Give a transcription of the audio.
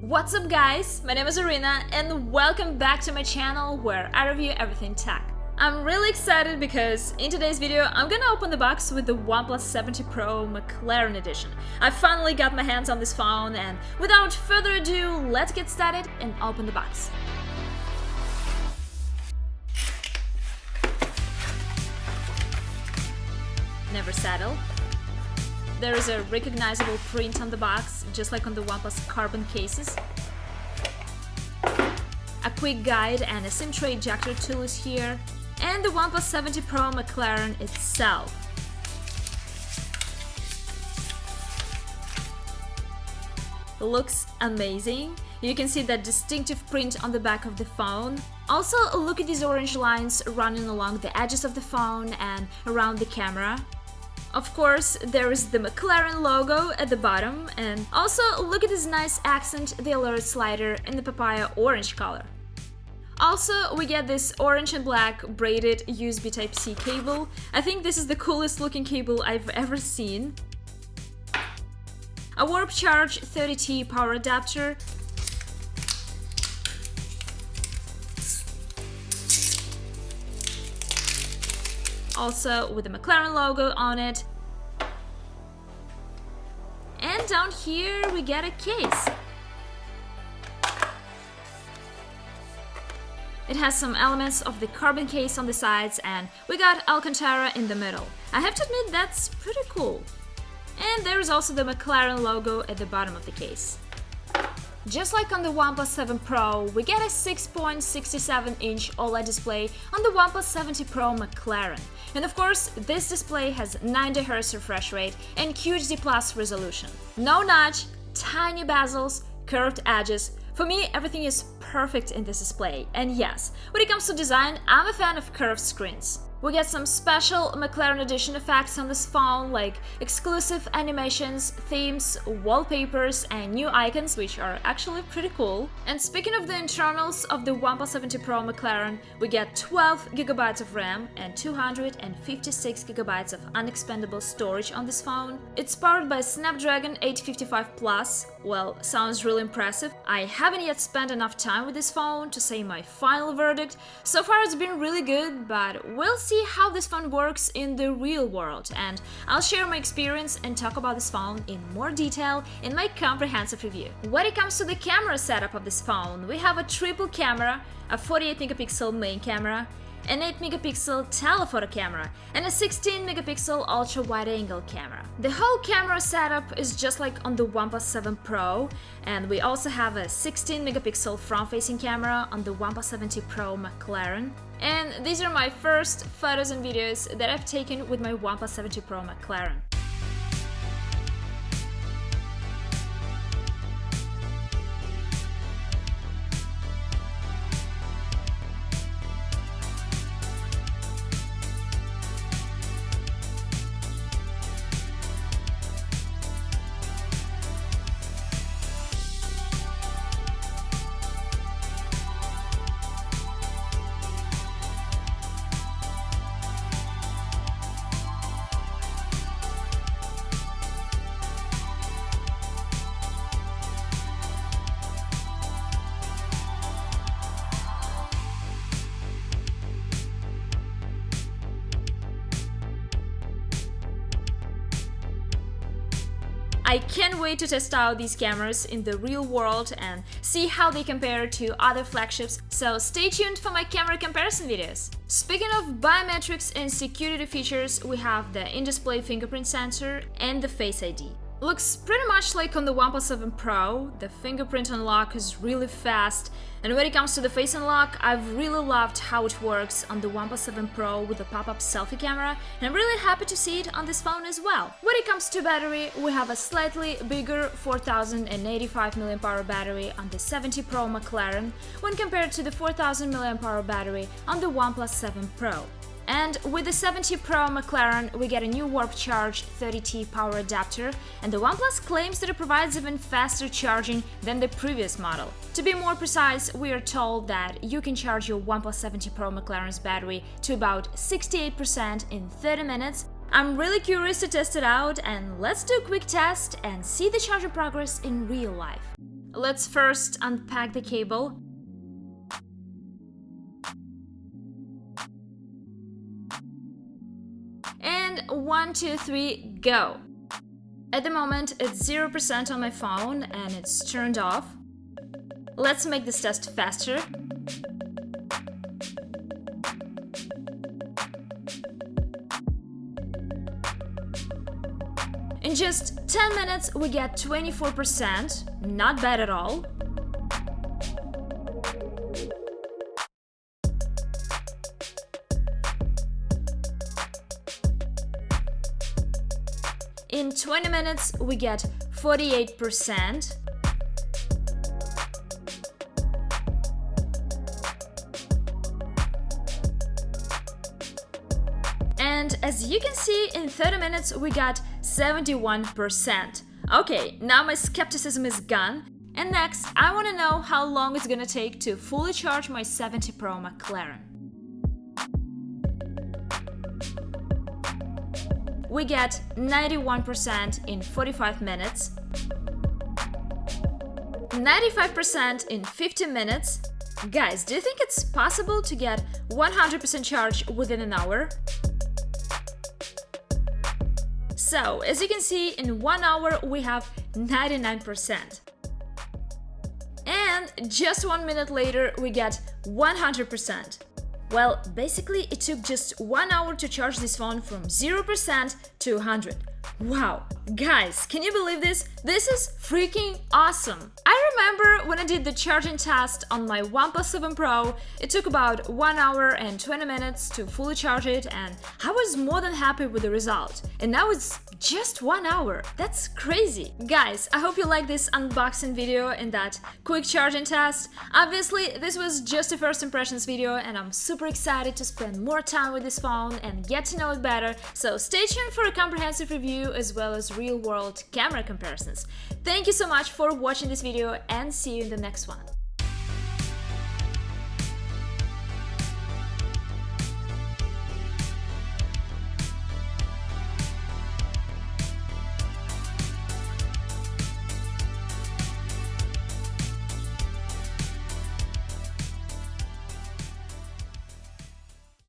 What's up guys, my name is Arina and welcome back to my channel where I review everything tech. I'm really excited because in today's video I'm gonna open the box with the OnePlus 70 Pro McLaren edition. I finally got my hands on this phone and without further ado, let's get started and open the box. Never settle. There is a recognizable print on the box, just like on the OnePlus carbon cases. A quick guide and a SIM tray ejector tool is here, and the OnePlus 70 Pro McLaren itself. Looks amazing. You can see that distinctive print on the back of the phone. Also, look at these orange lines running along the edges of the phone and around the camera. Of course, there is the McLaren logo at the bottom, and also look at this nice accent, the alert slider in the papaya orange color. Also, we get this orange and black braided USB Type-C cable. I think this is the coolest looking cable I've ever seen. A Warp Charge 30T power adapter. Also with the McLaren logo on it. And down here we get a case. It has some elements of the carbon case on the sides and we got Alcantara in the middle. I have to admit that's pretty cool. And there is also the McLaren logo at the bottom of the case. Just like on the OnePlus 7 Pro, we get a 6.67-inch OLED display on the OnePlus 70 Pro McLaren. And of course, this display has 90 Hz refresh rate and QHD Plus resolution. No notch, tiny bezels, curved edges. For me, everything is perfect in this display. And yes, when it comes to design, I'm a fan of curved screens. We get some special McLaren edition effects on this phone, like exclusive animations, themes, wallpapers, and new icons, which are actually pretty cool. And speaking of the internals of the OnePlus 70 Pro McLaren, we get 12 GB of RAM and 256 GB of unexpandable storage on this phone. It's powered by Snapdragon 855 Plus. Well, sounds really impressive. I haven't yet spent enough time with this phone to say my final verdict. So far it's been really good, but we'll see how this phone works in the real world, and I'll share my experience and talk about this phone in more detail in my comprehensive review. When it comes to the camera setup of this phone, we have a triple camera, a 48-megapixel main camera, an 8-megapixel telephoto camera, and a 16-megapixel ultra-wide-angle camera. The whole camera setup is just like on the OnePlus 7 Pro, and we also have a 16-megapixel front-facing camera on the OnePlus 70 Pro McLaren. And these are my first photos and videos that I've taken with my OnePlus 70 Pro McLaren. I can't wait to test out these cameras in the real world and see how they compare to other flagships, so stay tuned for my camera comparison videos. Speaking of biometrics and security features, we have the in-display fingerprint sensor and the Face ID. Looks pretty much like on the OnePlus 7 Pro. The fingerprint unlock is really fast, and when it comes to the face unlock, I've really loved how it works on the OnePlus 7 Pro with the pop-up selfie camera, and I'm really happy to see it on this phone as well. When it comes to battery, we have a slightly bigger 4085 mAh battery on the 70 Pro McLaren when compared to the 4000 mAh battery on the OnePlus 7 Pro. And with the 70 Pro McLaren, we get a new Warp Charge 30T power adapter, and the OnePlus claims that it provides even faster charging than the previous model. To be more precise, we are told that you can charge your OnePlus 70 Pro McLaren's battery to about 68% in 30 minutes. I'm really curious to test it out, and let's do a quick test and see the charging progress in real life. Let's first unpack the cable. And 1, 2, 3, go! At the moment, it's 0% on my phone and it's turned off. Let's make this test faster. In just 10 minutes, we get 24%, not bad at all. In 20 minutes, we get 48%. And as you can see, in 30 minutes, we got 71%. Okay, now my skepticism is gone. And next, I want to know how long it's gonna take to fully charge my 70 Pro McLaren. We get 91% in 45 minutes, 95% in 15 minutes. Guys, do you think it's possible to get 100% charge within an hour? So, as you can see, in 1 hour we have 99%. And just 1 minute later we get 100%. Well, basically it took just 1 hour to charge this phone from 0% to 100. Wow, guys, can you believe this? This is freaking awesome! I remember when I did the charging test on my OnePlus 7 Pro, it took about 1 hour and 20 minutes to fully charge it, and I was more than happy with the result. And now it's just 1 hour. That's crazy! Guys, I hope you liked this unboxing video and that quick charging test. Obviously, this was just a first impressions video and I'm super excited to spend more time with this phone and get to know it better, so stay tuned for a comprehensive review as well as real-world camera comparisons. Thank you so much for watching this video and see you in the next one.